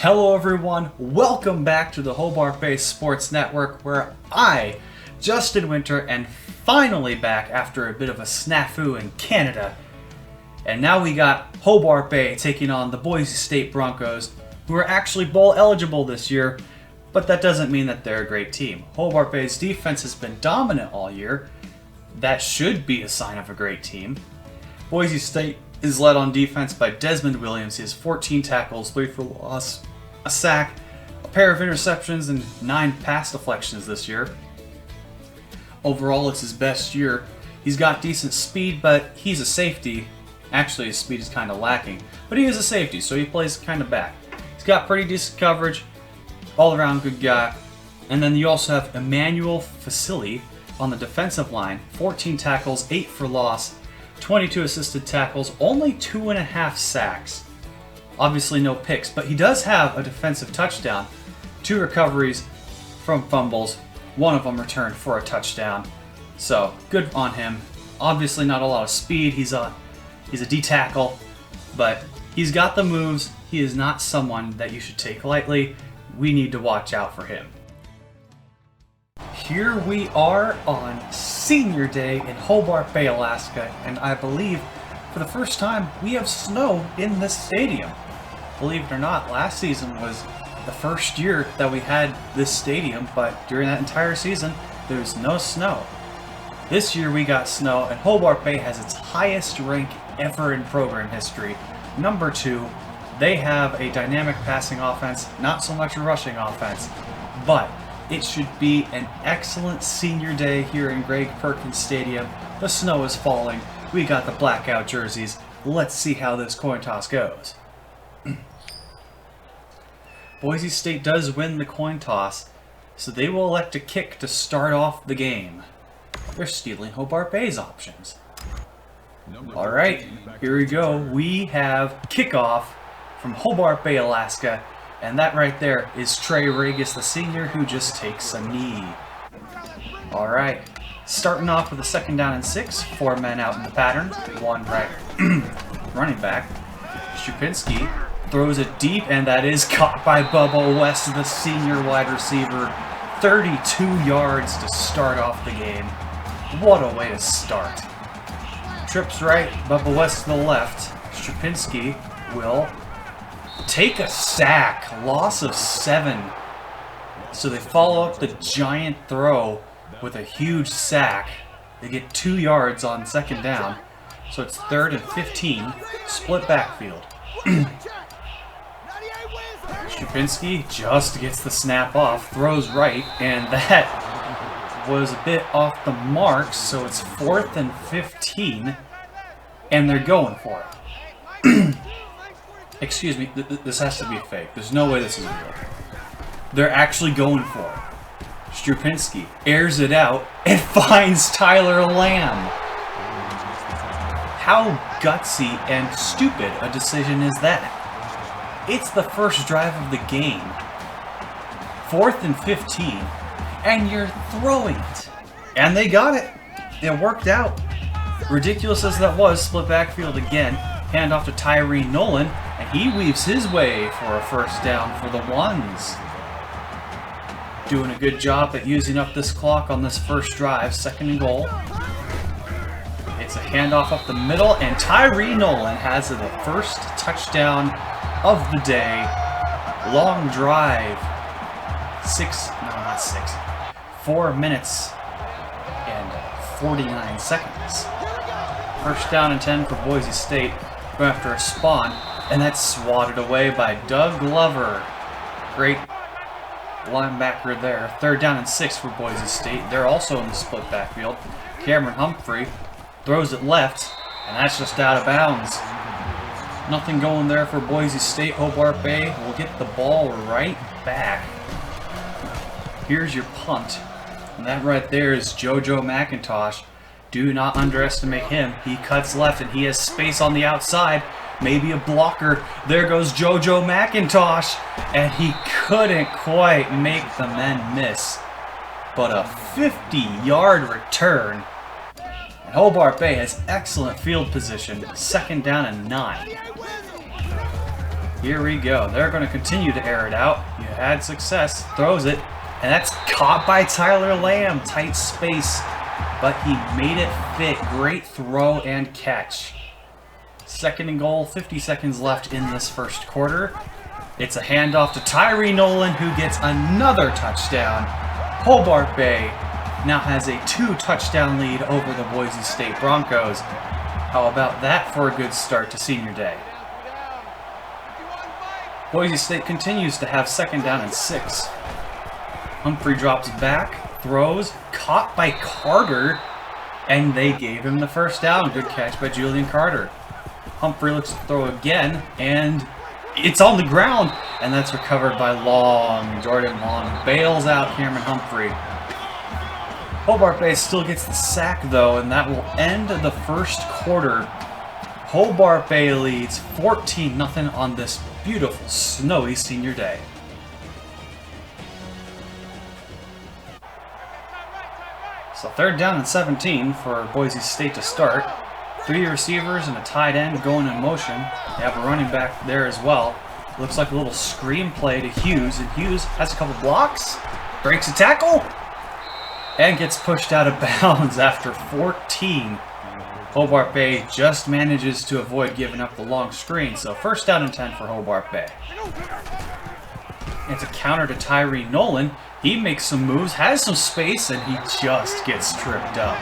Hello everyone, welcome back to the Hobart Bay Sports Network, where I, Justin Winter, am finally back after a bit of a snafu in Canada. And now we got Hobart Bay taking on the Boise State Broncos, who are actually bowl eligible this year, but that doesn't mean that they're a great team. Hobart Bay's defense has been dominant all year. That should be a sign of a great team. Boise State is led on defense by Desmond Williams. He has 14 tackles, 3 for loss, a sack, a pair of interceptions, and 9 pass deflections this year. Overall, it's his best year. He's got decent speed, but he's a safety. Actually, his speed is kind of lacking, but he is a safety, so he plays kind of back. He's got pretty decent coverage, all-around good guy. And then you also have Emmanuel Facili on the defensive line, 14 tackles, 8 for loss, 22 assisted tackles, only 2.5 sacks. Obviously no picks, but he does have a defensive touchdown, 2 recoveries from fumbles, one of them returned for a touchdown. So good on him. Obviously not a lot of speed. He's a D tackle, but he's got the moves. He is not someone that you should take lightly. We need to watch out for him. Here we are on Senior Day in Hobart Bay, Alaska, and I believe for the first time we have snow in this stadium. Believe it or not, last season was the first year that we had this stadium, but during that entire season there was no snow. This year we got snow, and Hobart Bay has its highest rank ever in program history. Number 2, they have a dynamic passing offense, not so much a rushing offense, but it should be an excellent senior day here in Greg Perkins Stadium. The snow is falling. We got the blackout jerseys. Let's see how this coin toss goes. Boise State does win the coin toss, so they will elect a kick to start off the game. They're stealing Hobart Bay's options. Alright, here we go. We have kickoff from Hobart Bay, Alaska. And that right there is Trey Regis, the senior, who just takes a knee. Alright, starting off with a 2nd down and 6. 4 men out in the pattern. 1 right running back. Strupinski throws it deep, and that is caught by Bubba West, the senior wide receiver. 32 yards to start off the game. What a way to start. Trips right, Bubba West to the left. Strupinski will take a sack, loss of 7. So they follow up the giant throw with a huge sack. They get 2 yards on 2nd down. So it's 3rd and 15, split backfield. Strupinski just gets the snap off, throws right, and that was a bit off the mark, so it's 4th and 15, and they're going for it. Excuse me, this has to be fake. There's no way this is real. They're actually going for it. Strupinski airs it out and finds Tyler Lamb. How gutsy and stupid a decision is that? It's the first drive of the game. 4th and 15, and you're throwing it. And they got it. It worked out. Ridiculous as that was, split backfield again. Hand off to Tyree Nolan, and he weaves his way for a 1st down for the Ones. Doing a good job at using up this clock on this first drive, 2nd and goal. It's a handoff up the middle, and Tyree Nolan has the first touchdown of the day. Long drive. 4 minutes and 49 seconds. 1st down and 10 for Boise State. Go after a spawn, and that's swatted away by Doug Glover. Great linebacker there. 3rd down and 6 for Boise State. They're also in the split backfield. Cameron Humphrey throws it left, and that's just out of bounds. Nothing going there for Boise State. Hobart Bay will get the ball right back. Here's your punt, and that right there is JoJo McIntosh. Do not underestimate him. He cuts left, and he has space on the outside. Maybe a blocker. There goes JoJo McIntosh, and he couldn't quite make the men miss. But a 50-yard return. And Hobart Bay has excellent field position. 2nd down and 9. Here we go. They're going to continue to air it out. You had success. Throws it. And that's caught by Tyler Lamb. Tight space. But he made it fit. Great throw and catch. 2nd and goal. 50 seconds left in this first quarter. It's a handoff to Tyree Nolan, who gets another touchdown. Hobart Bay now has a 2-touchdown lead over the Boise State Broncos. How about that for a good start to senior day? Boise State continues to have 2nd down and 6. Humphrey drops back, throws, caught by Carter, and they gave him the 1st down. Good catch by Julian Carter. Humphrey looks to throw again, and it's on the ground, and that's recovered by Long. Jordan Long bails out Cameron Humphrey. Hobart Bay still gets the sack, though, and that will end the first quarter. Hobart Bay leads 14-0 on this beautiful, snowy senior day. So 3rd down and 17 for Boise State to start. 3 receivers and a tight end going in motion. They have a running back there as well. Looks like a little screen play to Hughes, and Hughes has a couple blocks, breaks a tackle, and gets pushed out of bounds after 14. Hobart Bay just manages to avoid giving up the long screen, so 1st down and 10 for Hobart Bay. It's a counter to Tyree Nolan. He makes some moves, has some space, and he just gets tripped up.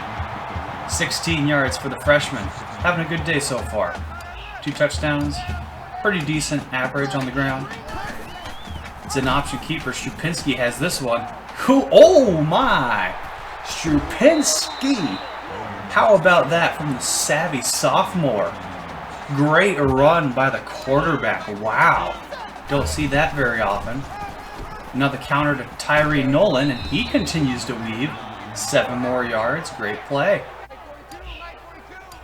16 yards for the freshman. Having a good day so far. 2 touchdowns. Pretty decent average on the ground. It's an option keeper. Strupinski has this one. Oh my! Strupinski! How about that from the savvy sophomore? Great run by the quarterback. Wow. Don't see that very often. Another counter to Tyree Nolan, and he continues to weave. 7 more yards. Great play.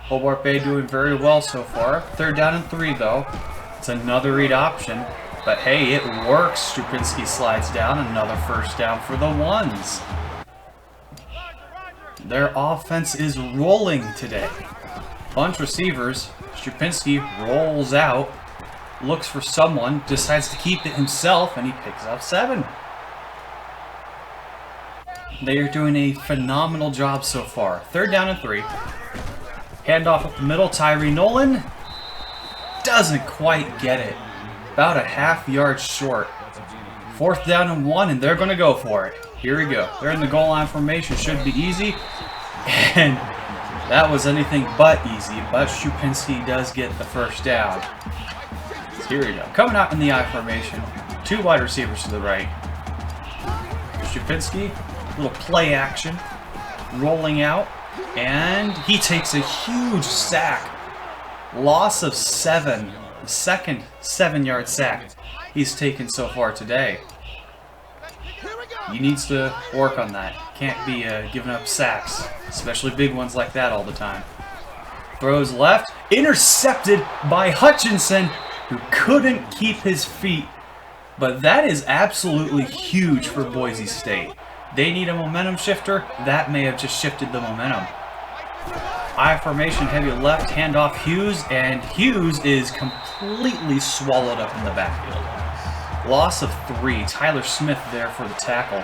Hobart Bay doing very well so far. 3rd down and 3, though. It's another read option. But hey, it works. Strupinski slides down. Another 1st down for the Ones. Their offense is rolling today. Bunch receivers. Strupinski rolls out. Looks for someone. Decides to keep it himself. And he picks up 7. They are doing a phenomenal job so far. 3rd down and 3. Handoff up the middle. Tyree Nolan doesn't quite get it. About a ½ yard short. 4th down and 1, and they're going to go for it. Here we go. They're in the goal line formation. Should be easy. And that was anything but easy. But Strupinski does get the 1st down. So here we go. Coming out in the I formation. 2 wide receivers to the right. Strupinski, little play action. Rolling out. And he takes a huge sack. Loss of 7. The 2nd 7-yard sack he's taken so far today. He needs to work on that. Can't be giving up sacks, especially big ones like that all the time. Throws left. Intercepted by Hutchinson, who couldn't keep his feet. But that is absolutely huge for Boise State. They need a momentum shifter. That may have just shifted the momentum. I formation, heavy left, handoff Hughes, and Hughes is completely swallowed up in the backfield. Loss of 3. Tyler Smith there for the tackle.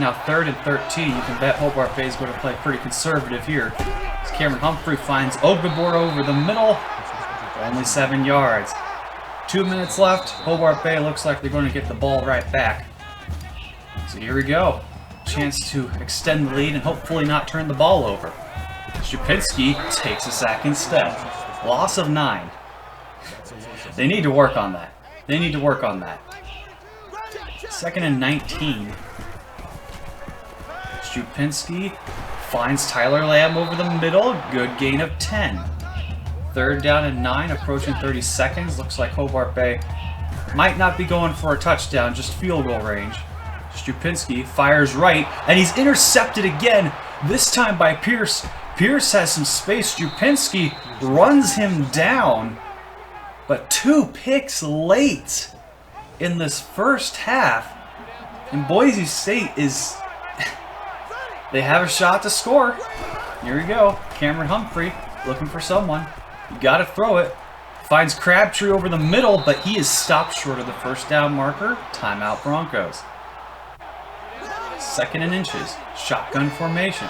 Now 3rd and 13. You can bet Hobart Bay is going to play pretty conservative here. As Cameron Humphrey finds Ogbabor over the middle. Only 7 yards. 2 minutes left. Hobart Bay looks like they're going to get the ball right back. So here we go. Chance to extend the lead and hopefully not turn the ball over. Strupinski takes a sack instead. Loss of 9. They need to work on that. They need to work on that. 2nd and 19. Strupinski finds Tyler Lamb over the middle. Good gain of 10. 3rd down and 9, approaching 30 seconds. Looks like Hobart Bay might not be going for a touchdown, just field goal range. Strupinski fires right, and he's intercepted again, this time by Pierce. Pierce has some space. Strupinski runs him down, but 2 picks late in this first half. And Boise State is... they have a shot to score. Here we go. Cameron Humphrey looking for someone. You got to throw it. Finds Crabtree over the middle, but he is stopped short of the first down marker. Timeout Broncos. 2nd and inches. Shotgun formation.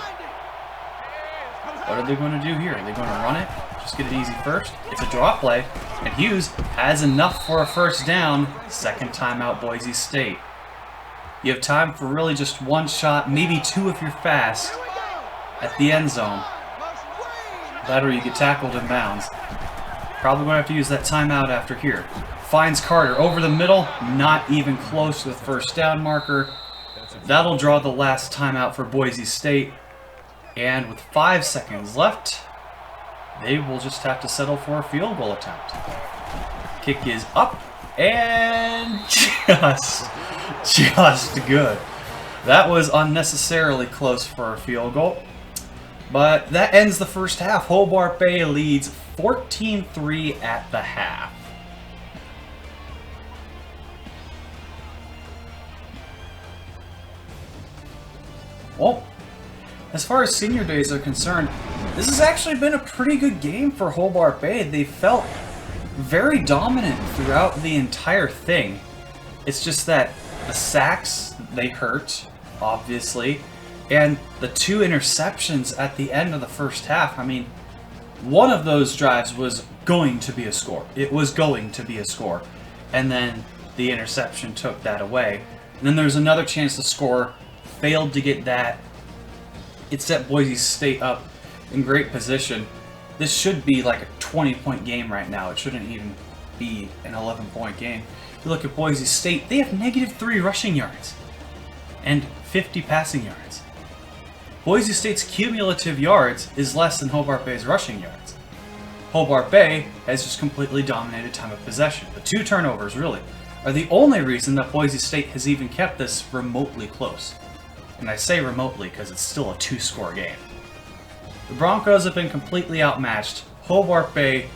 What are they going to do here? Are they going to run it? Just get it easy first. It's a draw play, and Hughes has enough for a first down. 2nd timeout Boise State. You have time for really just one shot, maybe two if you're fast, at the end zone. That or you get tackled in bounds. Probably going to have to use that timeout after here. Finds Carter over the middle, not even close to the first down marker. That'll draw the last timeout for Boise State. And with 5 seconds left, they will just have to settle for a field goal attempt. Kick is up and just good. That was unnecessarily close for a field goal. But that ends the first half. Hobart Bay leads 14-3 at the half. Well, as far as senior days are concerned, this has actually been a pretty good game for Hobart Bay. They felt very dominant throughout the entire thing. It's just that the sacks, they hurt, obviously, and the 2 interceptions at the end of the first half. I mean, one of those drives was going to be a score. It was going to be a score. And then the interception took that away. And then there's another chance to score, failed to get that. It set Boise State up in great position. This should be like a 20-point game right now. It shouldn't even be an 11-point game. If you look at Boise State, they have -3 rushing yards and 50 passing yards. Boise State's cumulative yards is less than Hobart Bay's rushing yards. Hobart Bay has just completely dominated time of possession. The 2 turnovers, really, are the only reason that Boise State has even kept this remotely close. And I say remotely because it's still a 2-score game. The Broncos have been completely outmatched. Hobart Bay,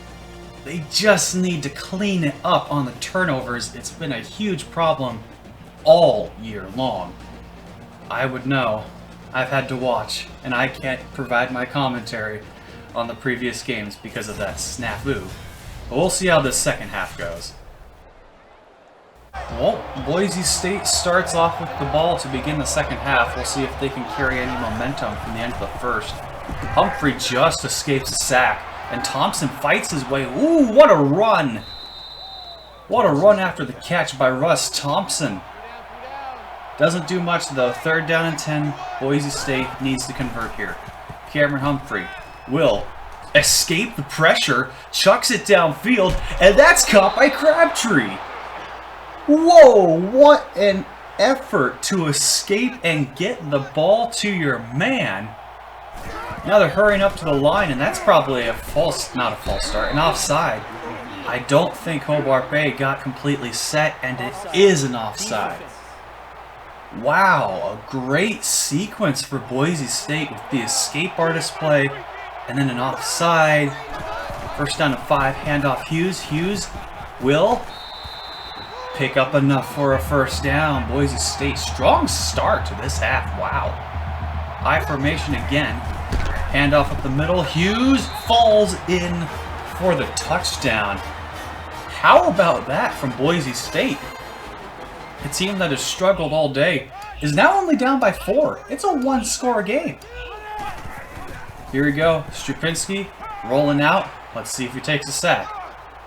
they just need to clean it up on the turnovers. It's been a huge problem all year long. I would know. I've had to watch, and I can't provide my commentary on the previous games because of that snafu. But we'll see how this second half goes. Well, Boise State starts off with the ball to begin the second half. We'll see if they can carry any momentum from the end of the first. Humphrey just escapes a sack, and Thompson fights his way. Ooh, what a run! What a run after the catch by Russ Thompson. Doesn't do much though. 3rd down and 10. Boise State needs to convert here. Cameron Humphrey will escape the pressure, chucks it downfield, and that's caught by Crabtree. Whoa, what an effort to escape and get the ball to your man. Now they're hurrying up to the line, and that's probably a not a false start, an offside. I don't think Hobart Bay got completely set, and it is an offside. Wow, a great sequence for Boise State with the escape artist play, and then an offside. 1st down and 5, handoff Hughes. Hughes will pick up enough for a first down. Boise State, strong start to this half. Wow. High formation again. Handoff up the middle. Hughes falls in for the touchdown. How about that from Boise State? A team that has struggled all day is now only down by 4. It's a 1-score game. Here we go. Strupinski rolling out. Let's see if he takes a sack.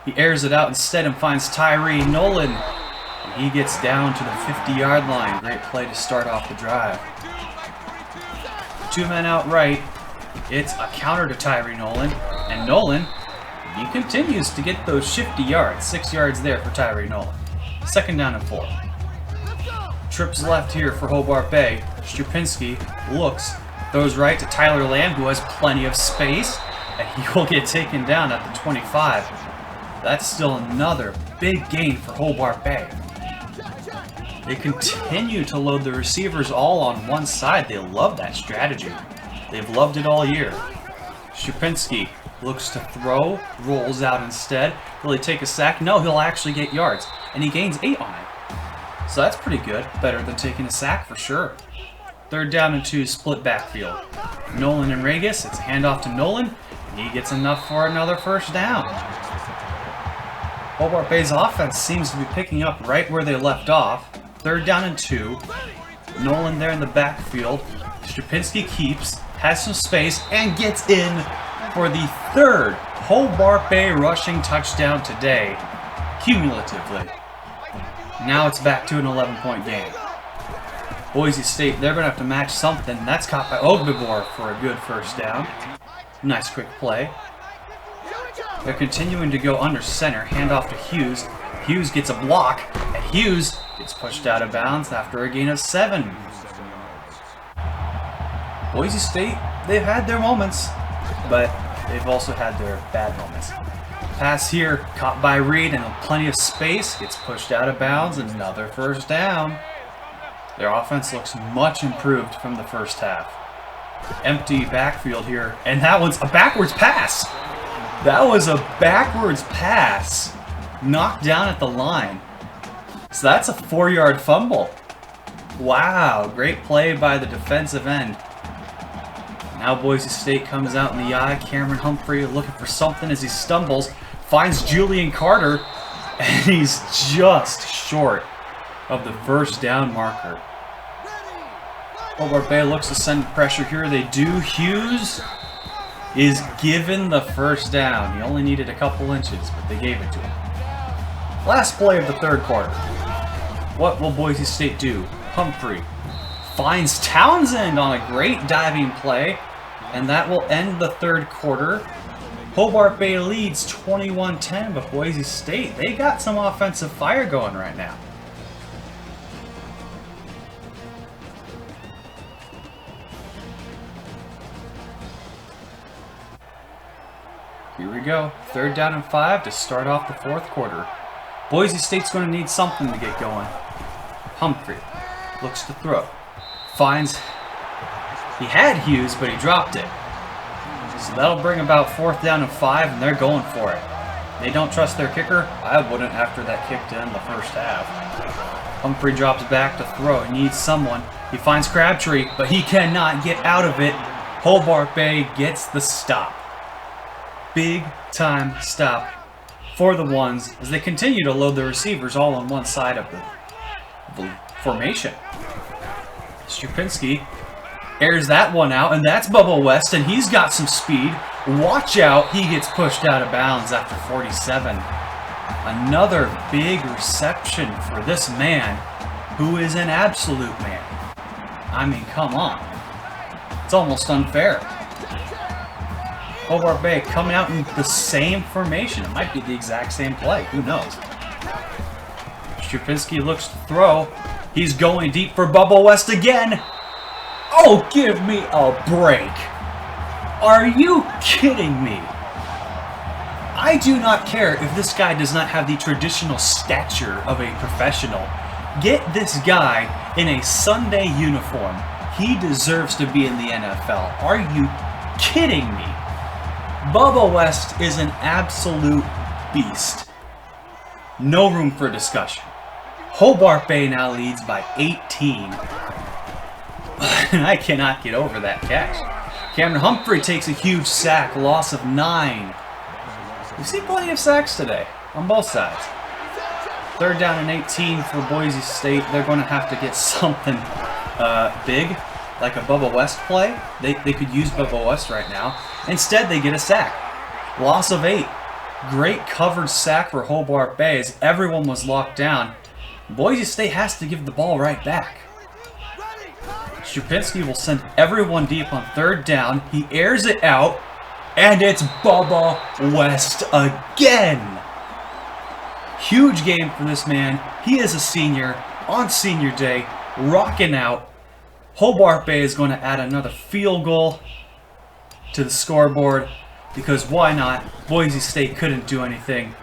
He airs it out instead and finds Tyree Nolan. And he gets down to the 50-yard line. Great play to start off the drive. 2 men out right. It's a counter to Tyree Nolan. And Nolan, he continues to get those shifty yards. 6 yards there for Tyree Nolan. 2nd down and 4. Trips left here for Hobart Bay. Strupinski looks, throws right to Tyler Lamb, who has plenty of space. And he will get taken down at the 25. That's still another big gain for Hobart Bay. They continue to load the receivers all on one side. They love that strategy. They've loved it all year. Strupinski looks to throw, rolls out instead. Will he take a sack? No, he'll actually get yards. And he gains 8 on it. So that's pretty good. Better than taking a sack for sure. 3rd down and 2, split backfield. Nolan and Regis. It's a handoff to Nolan. And he gets enough for another first down. Hobart Bay's offense seems to be picking up right where they left off. 3rd down and 2. Nolan there in the backfield. Strapinski keeps, has some space, and gets in for the 3rd Hobart Bay rushing touchdown today, cumulatively. Now it's back to an 11-point game. Boise State, they're going to have to match something. That's caught by Ogbibor for a good 1st down. Nice quick play. They're continuing to go under center. Hand off to Hughes. Hughes gets a block, and Hughes gets pushed out of bounds after a gain of 7. Boise State, they've had their moments, but they've also had their bad moments. Pass here, caught by Reed, and plenty of space. Gets pushed out of bounds, another 1st down. Their offense looks much improved from the 1st half. Empty backfield here, and that one's a backwards pass. That was a backwards pass, knocked down at the line. So that's a 4-yard fumble. Wow, great play by the defensive end. Now Boise State comes out in the eye. Cameron Humphrey looking for something as he stumbles, finds Julian Carter, and he's just short of the 1st down marker. Hobart Bay looks to send pressure here. They do. Hughes is given the 1st down. He only needed a couple inches, but they gave it to him. Last play of the 3rd quarter. What will Boise State do? Humphrey finds Townsend on a great diving play, and that will end the 3rd quarter. Hobart Bay leads 21-10, but Boise State, they got some offensive fire going right now. Here we go. 3rd down and 5 to start off the 4th quarter. Boise State's going to need something to get going. Humphrey looks to throw. Finds... He had Hughes, but he dropped it. So that'll bring about 4th down and 5, and they're going for it. They don't trust their kicker? I wouldn't after that kick to end the 1st half. Humphrey drops back to throw. He needs someone. He finds Crabtree, but he cannot get out of it. Hobart Bay gets the stop. Big time stop for the Ones as they continue to load the receivers all on one side of the formation. Strapinski airs that one out, and that's Bubba West, and he's got some speed. Watch out, he gets pushed out of bounds after 47. Another big reception for this man, who is an absolute man. I mean, come on. It's almost unfair. Hobart Bay coming out in the same formation. It might be the exact same play. Who knows? Strapinski looks to throw. He's going deep for Bubba West again. Oh, give me a break. Are you kidding me? I do not care if this guy does not have the traditional stature of a professional. Get this guy in a Sunday uniform. He deserves to be in the NFL. Are you kidding me? Bubba West is an absolute beast. No room for discussion. Hobart Bay now leads by 18. And I cannot get over that catch. Cameron Humphrey takes a huge sack, loss of 9. We've seen plenty of sacks today, on both sides. 3rd down and 18 for Boise State. They're going to have to get something big, like a Bubba West play. They could use Bubba West right now. Instead, they get a sack. Loss of 8. Great covered sack for Hobart Bay as everyone was locked down. Boise State has to give the ball right back. Strapinski will send everyone deep on 3rd down. He airs it out, and it's Bubba West again. Huge game for this man. He is a senior on senior day, rocking out. Hobart Bay is going to add another field goal to the scoreboard because why not? Boise State couldn't do anything.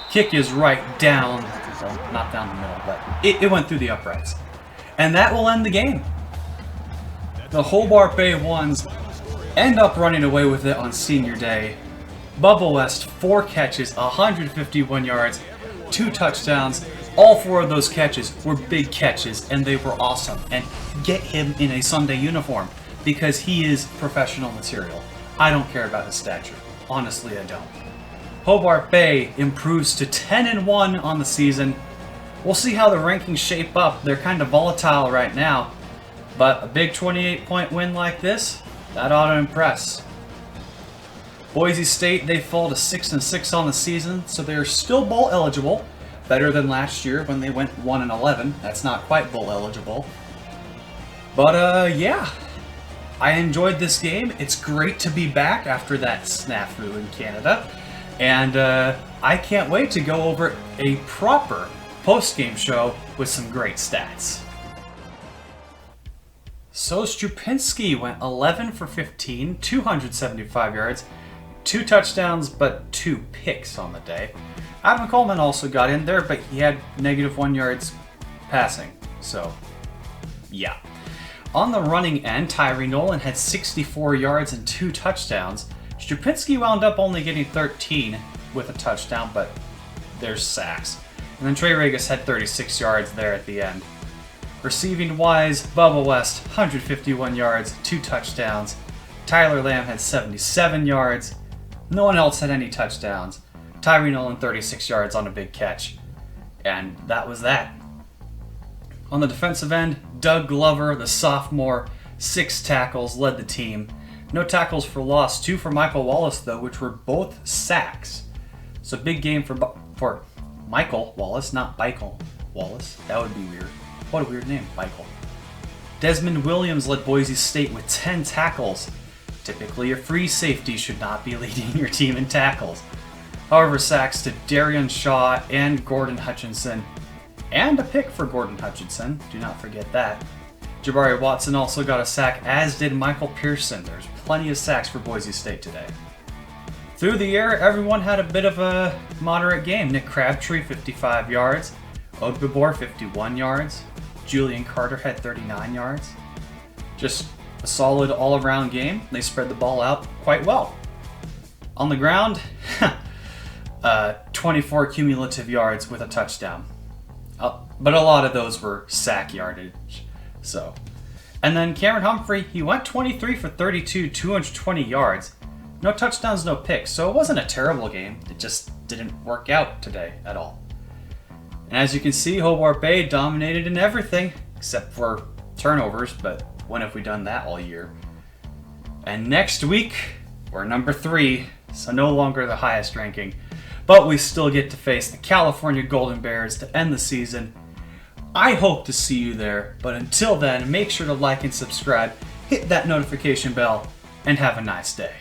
Kick is right down, well, not down the middle, but it went through the uprights. And that will end the game. The Hobart Bay Ones end up running away with it on senior day. Bubba West, 4 catches, 151 yards, 2 touchdowns. All 4 of those catches were big catches, and they were awesome. And get him in a Sunday uniform, because he is professional material. I don't care about his stature. Honestly, I don't. Hobart Bay improves to 10-1 on the season. We'll see how the rankings shape up. They're kind of volatile right now, but a big 28-point win like this, that ought to impress. Boise State, they fall to 6-6 on the season, so they're still bowl eligible. Better than last year when they went 1-11. That's not quite bowl eligible. But yeah, I enjoyed this game. It's great to be back after that snafu in Canada. And I can't wait to go over a proper post-game show with some great stats. So Strupinski went 11 for 15, 275 yards, 2 touchdowns, but 2 picks on the day. Adam Coleman also got in there, but he had -1 yards passing. So, yeah. On the running end, Tyree Nolan had 64 yards and 2 touchdowns. Strupinski wound up only getting 13 with a touchdown, but there's sacks. And then Trey Regis had 36 yards there at the end. Receiving wise, Bubba West, 151 yards, 2 touchdowns. Tyler Lamb had 77 yards. No one else had any touchdowns. Tyree Nolan, 36 yards on a big catch. And that was that. On the defensive end, Doug Glover, the sophomore, 6 tackles, led the team. No tackles for loss, 2 for Michael Wallace, though, which were both sacks. So big game for Michael Wallace, not Michael Wallace. That would be weird. What a weird name, Michael. Desmond Williams led Boise State with 10 tackles. Typically, a free safety should not be leading your team in tackles. However, sacks to Darian Shaw and Gordon Hutchinson. And a pick for Gordon Hutchinson. Do not forget that. Jabari Watson also got a sack, as did Michael Pearson. There's plenty of sacks for Boise State today. Through the air, everyone had a bit of a moderate game. Nick Crabtree, 55 yards. Ogbibor, 51 yards. Julian Carter had 39 yards. Just a solid all-around game. They spread the ball out quite well. On the ground, 24 cumulative yards with a touchdown. But a lot of those were sack yardage. So, and then Cameron Humphrey, he went 23 for 32, 220 yards. No touchdowns, no picks. So it wasn't a terrible game. It just didn't work out today at all. And as you can see, Hobart Bay dominated in everything except for turnovers, but when have we done that all year? And next week, we're number 3, so no longer the highest ranking. But we still get to face the California Golden Bears to end the season. I hope to see you there, but until then, make sure to like and subscribe, hit that notification bell, and have a nice day.